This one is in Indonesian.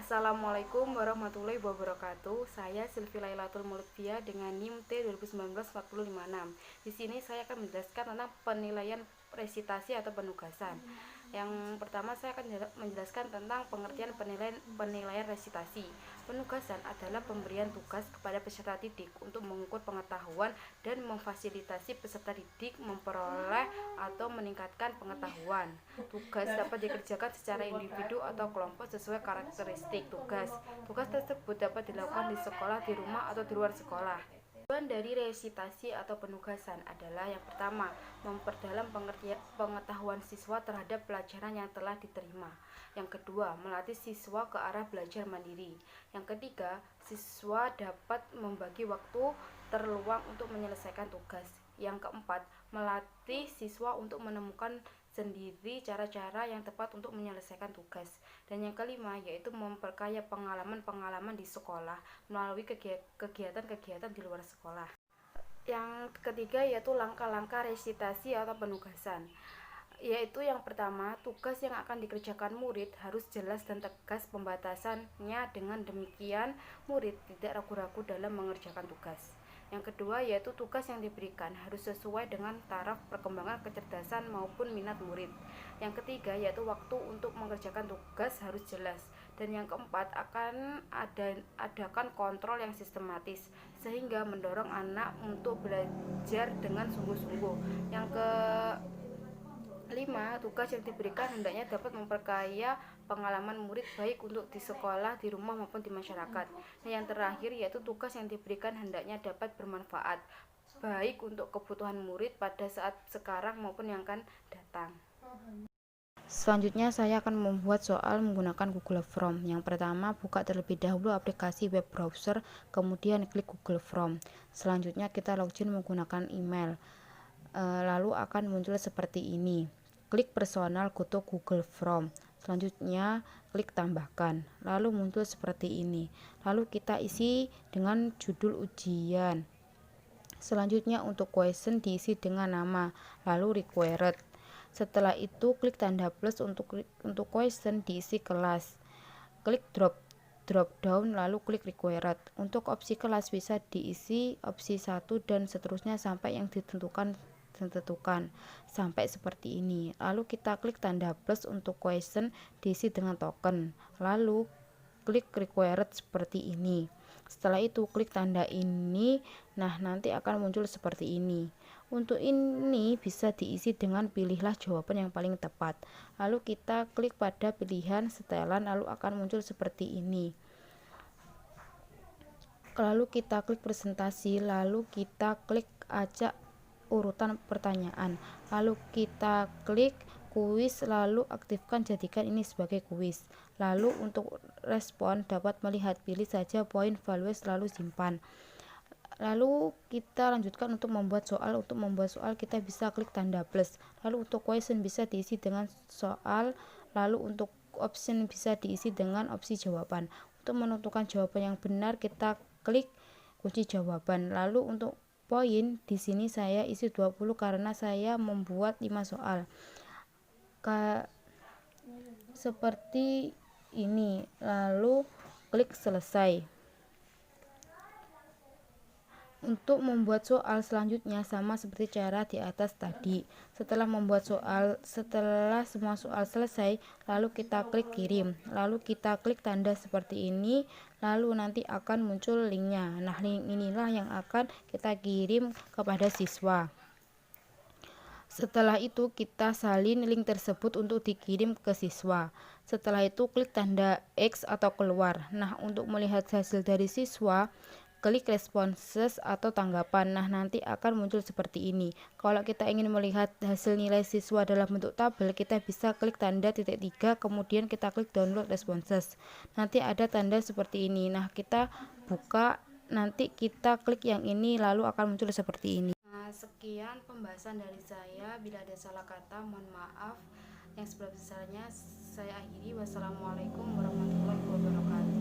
Assalamualaikum warahmatullahi wabarakatuh. Saya Silvi Lailatul Mulutbia dengan NIM T2019-4056. Di sini saya akan menjelaskan tentang penilaian resitasi atau penugasan. Yang pertama saya akan menjelaskan tentang pengertian penilaian resitasi. Penugasan adalah pemberian tugas kepada peserta didik untuk mengukur pengetahuan dan memfasilitasi peserta didik memperoleh atau meningkatkan pengetahuan. Tugas dapat dikerjakan secara individu atau kelompok sesuai karakteristik tugas. Tugas tersebut dapat dilakukan di sekolah, di rumah, atau di luar sekolah. Tujuan dari resitasi atau penugasan adalah yang pertama, memperdalam pengetahuan siswa terhadap pelajaran yang telah diterima. Yang kedua, melatih siswa ke arah belajar mandiri. Yang ketiga, siswa dapat membagi waktu terluang untuk menyelesaikan tugas. Yang keempat, melatih siswa untuk menemukan sendiri cara-cara yang tepat untuk menyelesaikan tugas. Dan yang kelima, yaitu memperkaya pengalaman-pengalaman di sekolah melalui kegiatan-kegiatan di luar sekolah. Yang ketiga yaitu langkah-langkah resitasi atau penugasan, yaitu yang pertama, tugas yang akan dikerjakan murid harus jelas dan tegas pembatasannya, dengan demikian murid tidak ragu-ragu dalam mengerjakan tugas. Yang kedua yaitu tugas yang diberikan harus sesuai dengan taraf perkembangan kecerdasan maupun minat murid. Yang ketiga yaitu waktu untuk mengerjakan tugas harus jelas. Dan yang keempat, akan adakan kontrol yang sistematis sehingga mendorong anak untuk belajar dengan sungguh-sungguh. Yang ke 5. Tugas yang diberikan hendaknya dapat memperkaya pengalaman murid baik untuk di sekolah, di rumah, maupun di masyarakat. Nah, yang terakhir yaitu tugas yang diberikan hendaknya dapat bermanfaat baik untuk kebutuhan murid pada saat sekarang maupun yang akan datang. Selanjutnya saya akan membuat soal menggunakan Google Form. Yang pertama, buka terlebih dahulu aplikasi web browser, kemudian klik Google Form. Selanjutnya kita login menggunakan email. Lalu akan muncul seperti ini. Klik personal, go to Google Form. Selanjutnya klik tambahkan. Lalu muncul seperti ini. Lalu kita isi dengan judul ujian. Selanjutnya untuk question diisi dengan nama, lalu required. Setelah itu klik tanda plus untuk question diisi kelas. Klik drop down lalu klik required. Untuk opsi kelas bisa diisi opsi 1 dan seterusnya sampai yang ditentukan sampai seperti ini. Lalu kita klik tanda plus untuk question diisi dengan token, lalu klik required seperti ini. Setelah itu klik tanda ini. Nah, nanti akan muncul seperti ini. Untuk ini bisa diisi dengan pilihlah jawaban yang paling tepat. Lalu kita klik pada pilihan setelan, lalu akan muncul seperti ini. Lalu kita klik presentasi, lalu kita klik acak urutan pertanyaan, lalu kita klik kuis, lalu aktifkan jadikan ini sebagai kuis. Lalu untuk respon dapat melihat, pilih saja poin values lalu simpan. Lalu kita lanjutkan untuk membuat soal. Untuk membuat soal kita bisa klik tanda plus. Lalu untuk question bisa diisi dengan soal, lalu untuk option bisa diisi dengan opsi jawaban. Untuk menentukan jawaban yang benar kita klik kunci jawaban. Lalu untuk poin di sini saya isi 20 karena saya membuat 5 soal. Seperti ini. Lalu klik selesai. Untuk membuat soal selanjutnya sama seperti cara di atas tadi. Setelah semua soal selesai, lalu kita klik kirim. Lalu kita klik tanda seperti ini, lalu nanti akan muncul linknya. Nah, link inilah yang akan kita kirim kepada siswa. Setelah itu kita salin link tersebut untuk dikirim ke siswa. Setelah itu klik tanda X atau keluar. Nah, untuk melihat hasil dari siswa, klik responses atau tanggapan. Nah, nanti akan muncul seperti ini. Kalau kita ingin melihat hasil nilai siswa dalam bentuk tabel, kita bisa klik tanda titik 3, kemudian kita klik download responses. Nanti ada tanda seperti ini. Nah, kita buka, nanti kita klik yang ini, lalu akan muncul seperti ini. Nah, sekian pembahasan dari saya. Bila ada salah kata, mohon maaf. Yang sebesar-besarnya saya akhiri. Wassalamualaikum warahmatullahi wabarakatuh.